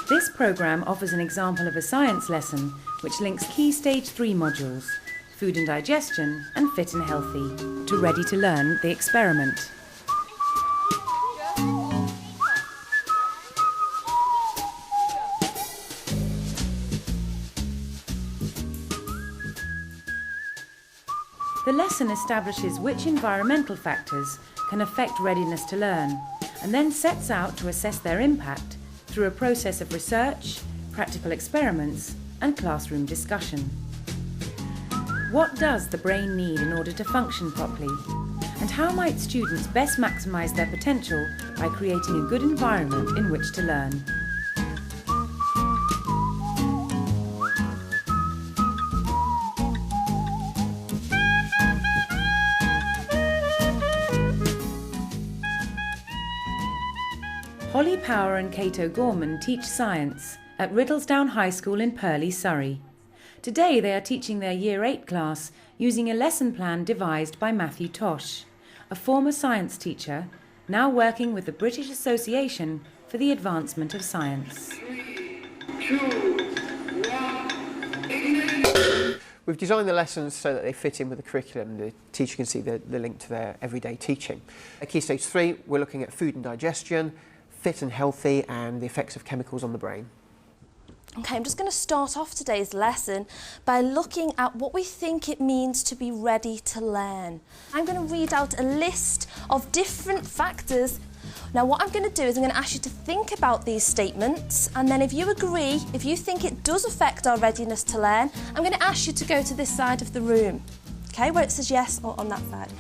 This programme offers an example of a science lesson which links key Stage 3 modules, food and digestion and fit and healthy, to Ready to Learn the experiment. The lesson establishes which environmental factors can affect readiness to learn, and then sets out to assess their impact through a process of research, practical experiments and classroom discussion. What does the brain need in order to function properly? And how might students best maximise their potential by creating a good environment in which to learn? Holly Power and Cato Gorman teach science at Whistledown High School in Purley, Surrey. Today they are teaching their Year 8 class using a lesson plan devised by Matthew Tosh, a former science teacher, now working with the British Association for the Advancement of Science. 3, 2, 1, We've designed the lessons so that they fit in with the curriculum. The teacher can see the link to their everyday teaching. At Key Stage 3, we're looking at food and digestion, fit and healthy, and the effects of chemicals on the brain. Okay, I'm just going to start off today's lesson by looking at what we think it means to be ready to learn. I'm going to read out a list of different factors. Now what I'm going to do is I'm going to ask you to think about these statements, and then if you agree, if you think it does affect our readiness to learn, I'm going to ask you to go to this side of the room, okay, where it says yes or on that side.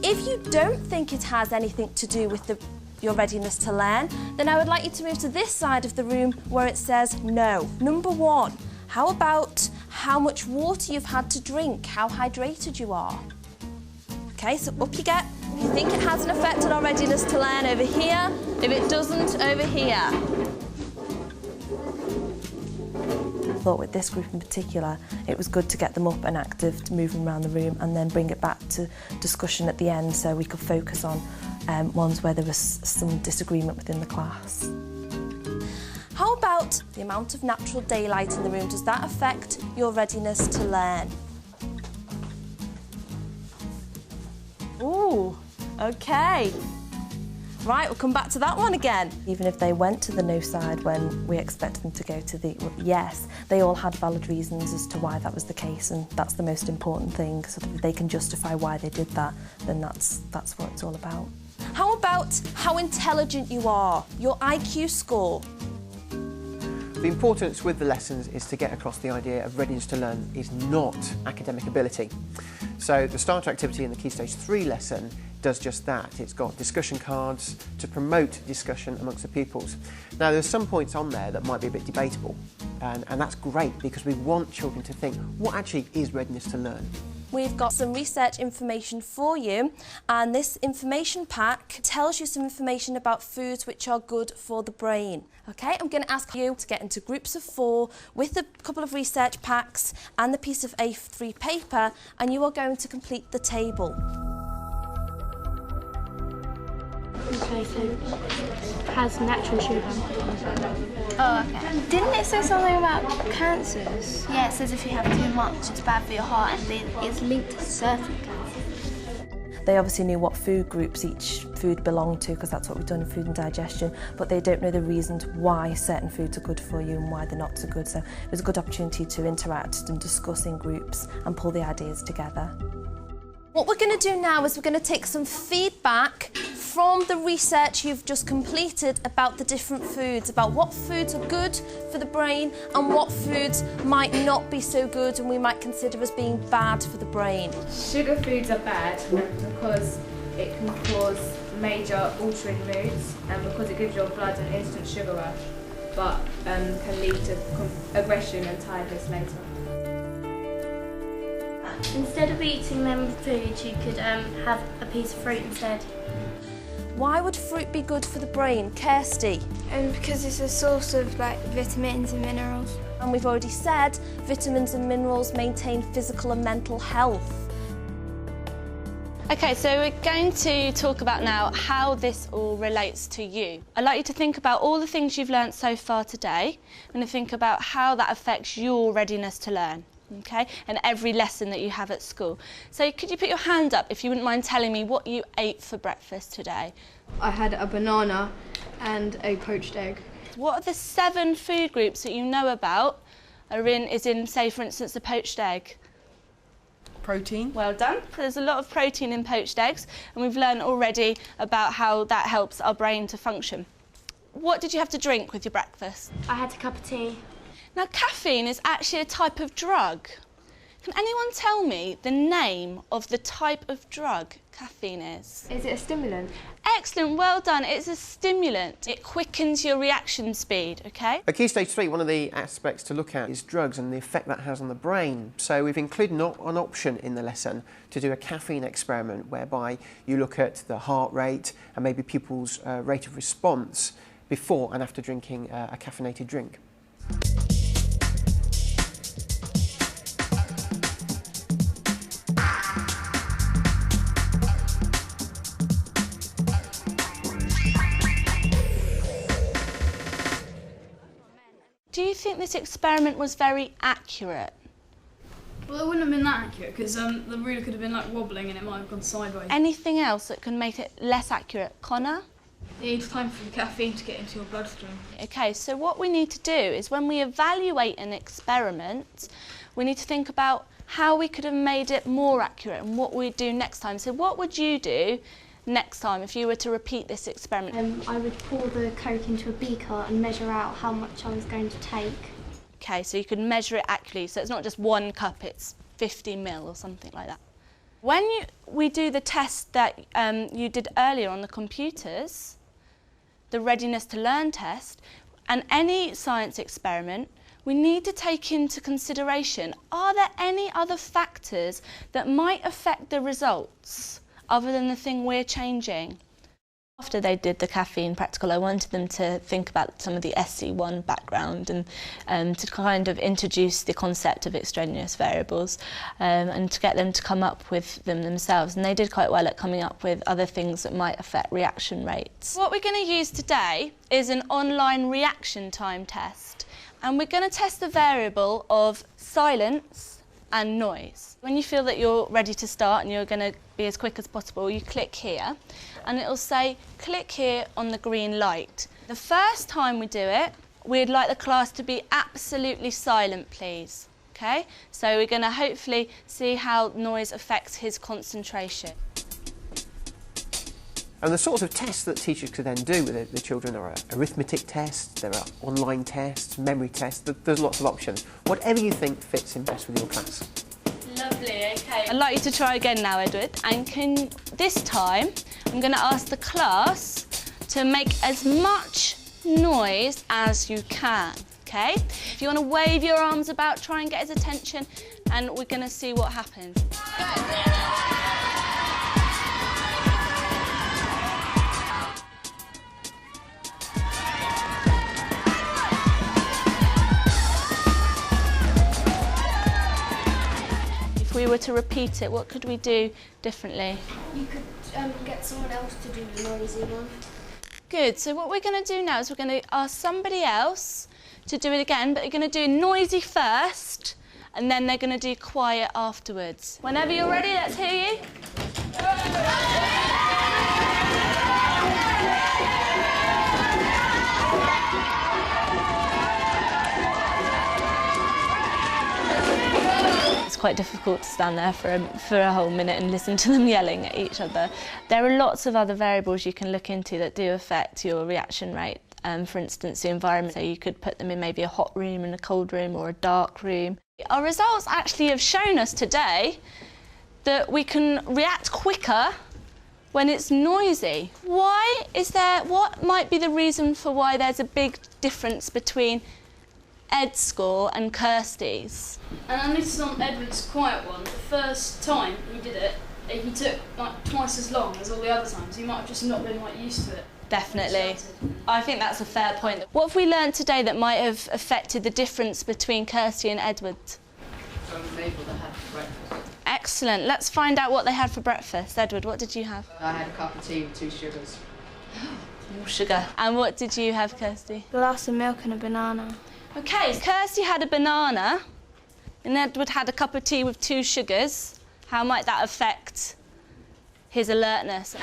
If you don't think it has anything to do with your readiness to learn, then I would like you to move to this side of the room where it says no. Number 1, how about how much water you've had to drink, how hydrated you are? Okay, so up you get. If you think it has an effect on our readiness to learn, over here. If it doesn't, over here. I thought with this group in particular, it was good to get them up and active, to move them around the room and then bring it back to discussion at the end so we could focus on ones where there was some disagreement within the class. How about the amount of natural daylight in the room? Does that affect your readiness to learn? Ooh, okay. Right, we'll come back to that one again. Even if they went to the no side when we expected them to go to the yes, they all had valid reasons as to why that was the case, and that's the most important thing. So if they can justify why they did that, then that's what it's all about. How about how intelligent you are, your IQ score? The importance with the lessons is to get across the idea of readiness to learn is not academic ability. So the starter activity in the Key Stage 3 lesson does just that. It's got discussion cards to promote discussion amongst the pupils. Now there's some points on there that might be a bit debatable, and that's great because we want children to think, what actually is readiness to learn? We've got some research information for you, and this information pack tells you some information about foods which are good for the brain. Okay, I'm going to ask you to get into groups of 4 with a couple of research packs and the piece of A3 paper, and you are going to complete the table. Okay, so it has natural sugar. Oh, okay. Didn't it say something about cancers? Yeah, it says if you have too much, it's bad for your heart, and it's linked to certain cancers. They obviously knew what food groups each food belonged to, because that's what we've done in food and digestion, but they don't know the reasons why certain foods are good for you and why they're not so good. So it was a good opportunity to interact and discuss in groups and pull the ideas together. What we're going to do now is we're going to take some feedback from the research you've just completed about the different foods, about what foods are good for the brain and what foods might not be so good and we might consider as being bad for the brain. Sugar foods are bad because it can cause major altering moods and because it gives your blood an instant sugar rush, but can lead to aggression and tiredness later. Instead of eating lemon foods, you could have a piece of fruit instead. Why would fruit be good for the brain, Kirsty? Because it's a source of vitamins and minerals. And we've already said vitamins and minerals maintain physical and mental health. Okay, so we're going to talk about now how this all relates to you. I'd like you to think about all the things you've learnt so far today and to think about how that affects your readiness to learn, okay, and every lesson that you have at school. So could you put your hand up if you wouldn't mind telling me what you ate for breakfast today? I had a banana and a poached egg. What are the 7 food groups that you know about is in, say, for instance, the poached egg? Protein. Well done. There's a lot of protein in poached eggs, and we've learned already about how that helps our brain to function. What did you have to drink with your breakfast? I had a cup of tea. Now, caffeine is actually a type of drug. Can anyone tell me the name of the type of drug caffeine is? Is it a stimulant? Excellent, well done. It's a stimulant. It quickens your reaction speed, OK? At Key Stage 3, one of the aspects to look at is drugs and the effect that has on the brain. So we've included an option in the lesson to do a caffeine experiment whereby you look at the heart rate and maybe pupils' rate of response before and after drinking a caffeinated drink. Do you think this experiment was very accurate? Well, it wouldn't have been that accurate because the ruler could have been like wobbling and it might have gone sideways. Anything else that can make it less accurate? Connor? It needs time for the caffeine to get into your bloodstream. OK, so what we need to do is when we evaluate an experiment, we need to think about how we could have made it more accurate and what we'd do next time. So what would you do next time if you were to repeat this experiment? I would pour the Coke into a beaker and measure out how much I was going to take. OK, so you could measure it accurately, so it's not just 1 cup, it's 50 ml or something like that. When we do the test that you did earlier on the computers, the Readiness to Learn test, and any science experiment, we need to take into consideration, are there any other factors that might affect the results other than the thing we're changing? After they did the caffeine practical, I wanted them to think about some of the SC1 background and to kind of introduce the concept of extraneous variables and to get them to come up with them themselves. And they did quite well at coming up with other things that might affect reaction rates. What we're going to use today is an online reaction time test. And we're going to test the variable of silence and noise. When you feel that you're ready to start and you're going to be as quick as possible, you click here and it'll say click here on the green light. The first time we do it, we'd like the class to be absolutely silent, please. Okay? So we're going to hopefully see how noise affects his concentration. And the sorts of tests that teachers could then do with the children are arithmetic tests, there are online tests, memory tests, there's lots of options. Whatever you think fits in best with your class. Lovely, OK. I'd like you to try again now, Edward. And this time, I'm going to ask the class to make as much noise as you can, OK? If you want to wave your arms about, try and get his attention, and we're going to see what happens. If we were to repeat it, what could we do differently? You could get someone else to do the noisy one. Good, so what we're going to do now is we're going to ask somebody else to do it again, but they're going to do noisy first, and then they're going to do quiet afterwards. Whenever you're ready, let's hear you. It's quite difficult to stand there for a whole minute and listen to them yelling at each other. There are lots of other variables you can look into that do affect your reaction rate. For instance, the environment. So you could put them in maybe a hot room and a cold room or a dark room. Our results actually have shown us today that we can react quicker when it's noisy. What might be the reason for why there's a big difference between Ed's score and Kirsty's? And I noticed on Edward's quiet one, the first time he did it, he took like twice as long as all the other times. He might have just not been like used to it. Definitely. I think that's a fair point. What have we learned today that might have affected the difference between Kirsty and Edward? So I'm able to have breakfast. Excellent. Excellent. Let's find out what they had for breakfast. Edward, what did you have? I had a cup of tea with 2 sugars. No sugar. And what did you have, Kirsty? A glass of milk and a banana. OK, Kirsty had a banana and Edward had a cup of tea with 2 sugars. How might that affect his alertness?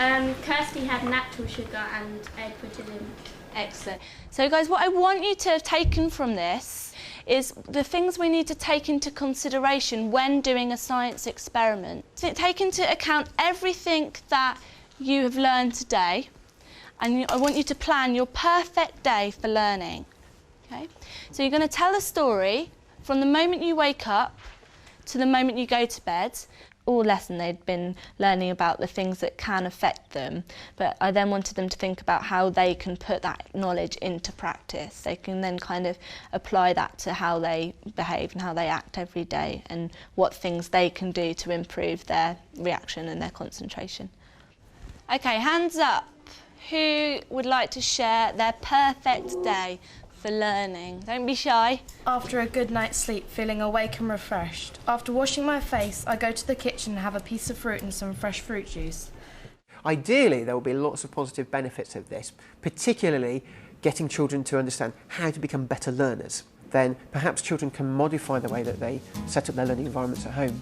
Kirsty had natural sugar and Edward didn't. Excellent. So, guys, what I want you to have taken from this is the things we need to take into consideration when doing a science experiment. So take into account everything that you have learned today, and I want you to plan your perfect day for learning. Okay? So you're going to tell a story from the moment you wake up to the moment you go to bed. All lesson they'd been learning about the things that can affect them, but I then wanted them to think about how they can put that knowledge into practice. They can then kind of apply that to how they behave and how they act every day, and what things they can do to improve their reaction and their concentration. Okay, hands up. Who would like to share their perfect day for learning? Don't be shy. After a good night's sleep, feeling awake and refreshed. After washing my face, I go to the kitchen and have a piece of fruit and some fresh fruit juice. Ideally, there will be lots of positive benefits of this, particularly getting children to understand how to become better learners. Then perhaps children can modify the way that they set up their learning environments at home.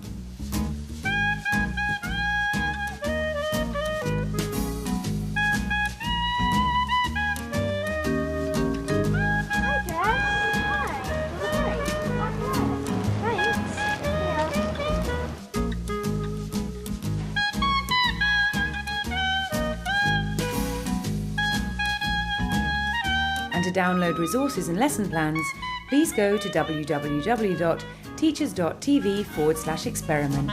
And to download resources and lesson plans, please go to www.teachers.tv/experiment.